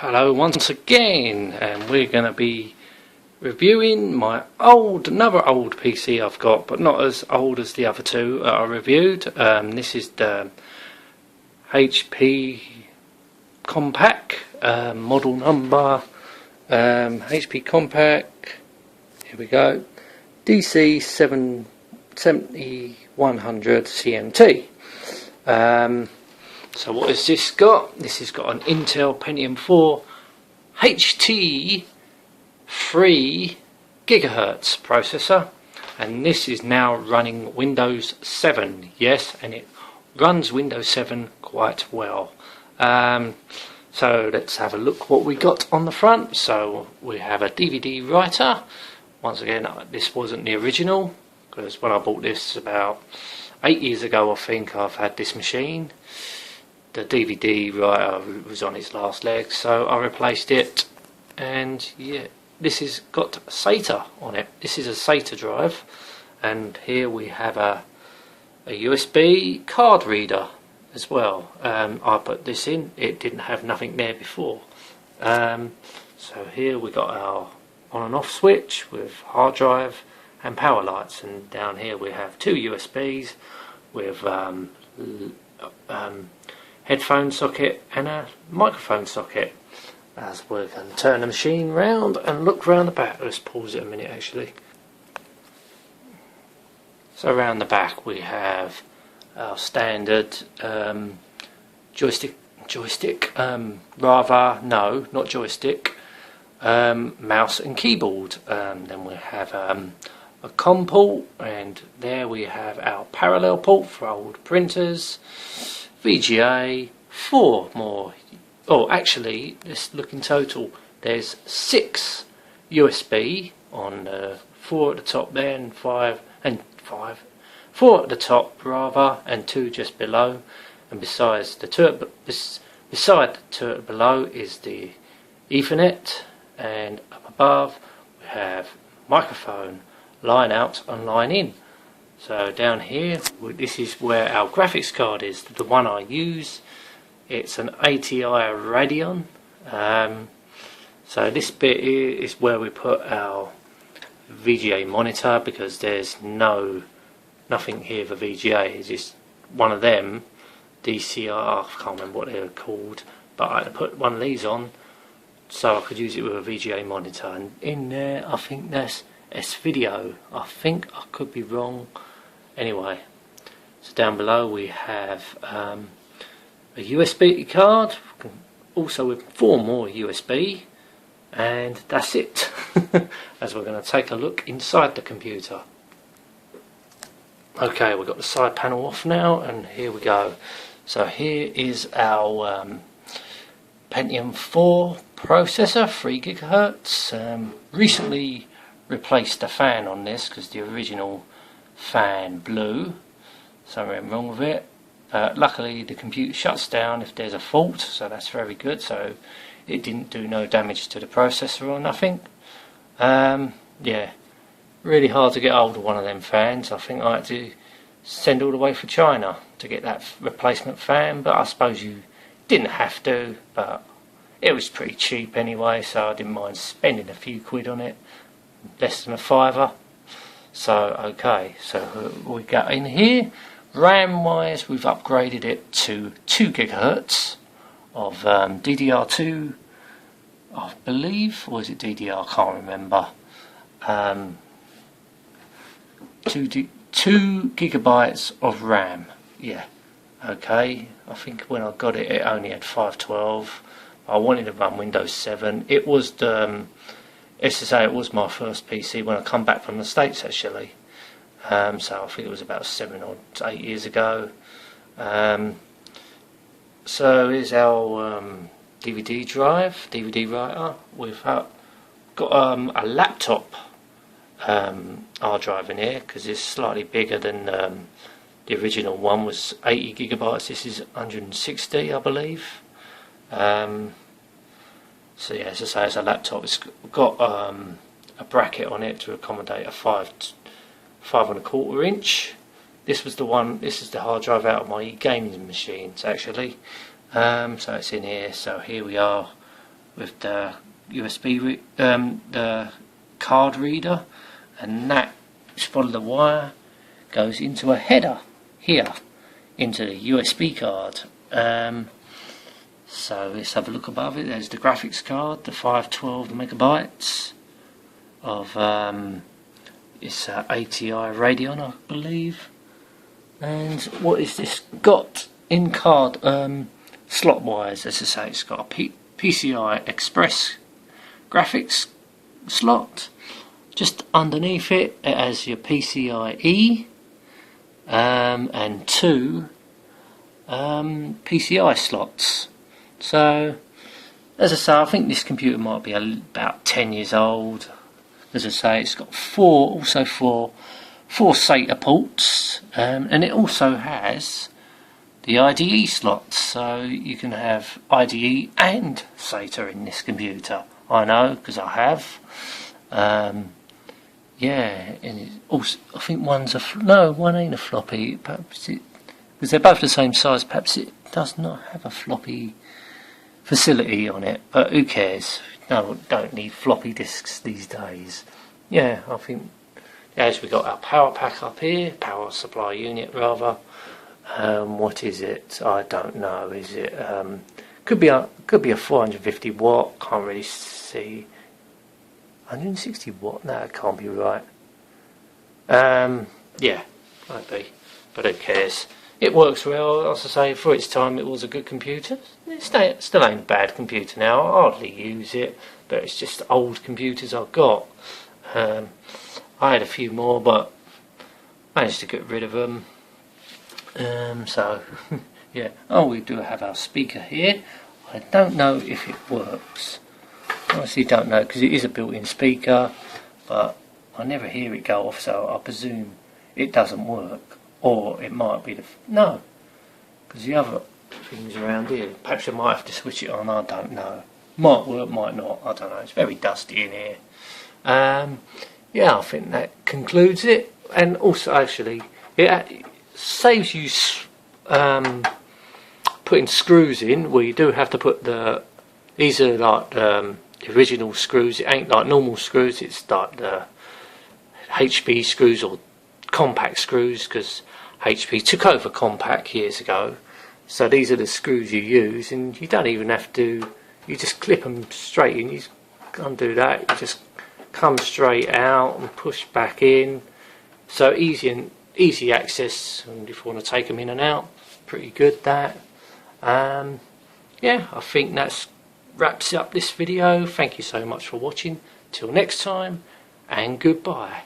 Hello once again, and we're going to be reviewing another old PC I've got, but not as old as the other two that I reviewed. This is the HP Compaq, model number HP Compaq, here we go, DC7100 CMT. So what has this got? This has got an Intel Pentium 4 HT 3 GHz processor, and this is now running Windows 7. Yes, and it runs Windows 7 quite well. So let's have a look what we got on the front. So we have a DVD writer. Once again, this wasn't the original, because when I bought this about 8 years ago, I think, I've had this machine. The DVD writer was on its last leg, so I replaced it, and yeah, this has got SATA on it. This is a SATA drive, and here we have a USB card reader as well. I put this in, it didn't have nothing there before. So here we got our on and off switch with hard drive and power lights, and down here we have two USBs with headphone socket and a microphone socket. As we're going to turn the machine round and look round the back. Let's pause it a minute actually. So around the back we have our standard mouse and keyboard. Then we have a COM port, and there we have our parallel port for old printers, VGA, 4 more. Oh, actually, let's look in total. There's 6 USB on 4 at the top there, and 4 at the top rather, and 2 just below. And besides the two, beside the two below is the Ethernet, and up above we have microphone, line out and line in. So down here, this is where our graphics card is, the one I use. It's an ATI Radeon. So this bit here is where we put our VGA monitor, because there's nothing here for VGA. It's just one of them, DCR, I can't remember what they're called, but I had to put one of these on so I could use it with a VGA monitor. And in there, I think that's S-Video. I think, I could be wrong. Anyway, so down below we have a USB card, also with 4 more USB, and that's it. As we're going to take a look inside the computer. Okay, we've got the side panel off now, and here we go. So here is our Pentium 4 processor, 3 GHz. Recently replaced the fan on this because the original fan blew. Something wrong with it. Luckily the computer shuts down if there's a fault, so that's very good. So it didn't do no damage to the processor or nothing. Yeah, really hard to get hold of one of them fans. I think I had to send all the way for China to get that replacement fan, but I suppose you didn't have to, but it was pretty cheap anyway, so I didn't mind spending a few quid on it, less than a £5. So okay, so we got in here. RAM wise, we've upgraded it to 2 GHz of DDR2, I believe, or is it DDR? I can't remember. 2 gigabytes of RAM. Yeah, okay. I think when I got it, it only had 512. I wanted to run Windows 7. It was the it's to say, it was my first PC when I come back from the States actually. So I think it was about 7 or 8 years ago. So here's our DVD drive, DVD writer. We've got a laptop hard drive in here, because it's slightly bigger than the original one was 80 gigabytes. This is 160, I believe. So yeah, as I say, it's a laptop. It's got a bracket on it to accommodate a 5 1/4 inch. This was the one. This is the hard drive out of my gaming machines actually. So it's in here. So here we are. with the USB the card reader, and that follow the wire goes into a header here into the USB card. So let's have a look above it. There's the graphics card, the 512 megabytes of it's ATI Radeon, I believe. And what is this got in card? Slot wires, as I say. It's got a PCI Express graphics slot. Just underneath it, it has your PCIe and two PCI slots. So, as I say, I think this computer might be about 10 years old. As I say, it's got four SATA ports, and it also has the IDE slots, so you can have IDE and SATA in this computer. I know, because I have. Yeah, and it also, I think one's one ain't a floppy. Perhaps it, because they're both the same size. Perhaps it does not have a floppy facility on it, but who cares? No, don't need floppy disks these days. Yeah, I think as we got our power pack up here, power supply unit rather. What is it? I don't know. Is it could be a 450 watt? Can't really see. 160 watt? No, it can't be right. Yeah, might be, but who cares? It works well. As I say, for its time, it was a good computer. It still ain't a bad computer now. I hardly use it, but it's just old computers I've got. I had a few more, but managed to get rid of them. So, yeah. Oh, we do have our speaker here. I don't know if it works. I honestly don't know, because it is a built-in speaker, but I never hear it go off, so I presume it doesn't work. Or it might be no, because the other things around here, perhaps I might have to switch it on, I don't know. Might work, might not, I don't know. It's very dusty in here. Yeah, I think that concludes it. And also, actually, it saves you putting screws in. Well, you do have to put these are like the original screws. It ain't like normal screws, it's like the HP screws or Compaq screws, because HP took over Compaq years ago. So these are the screws you use, and you don't even have to, you just clip them straight in. You can't do that, you just come straight out and push back in. So easy access, and if you want to take them in and out, pretty good that. Yeah, I think that wraps up this video. Thank you so much for watching. Till next time, and goodbye.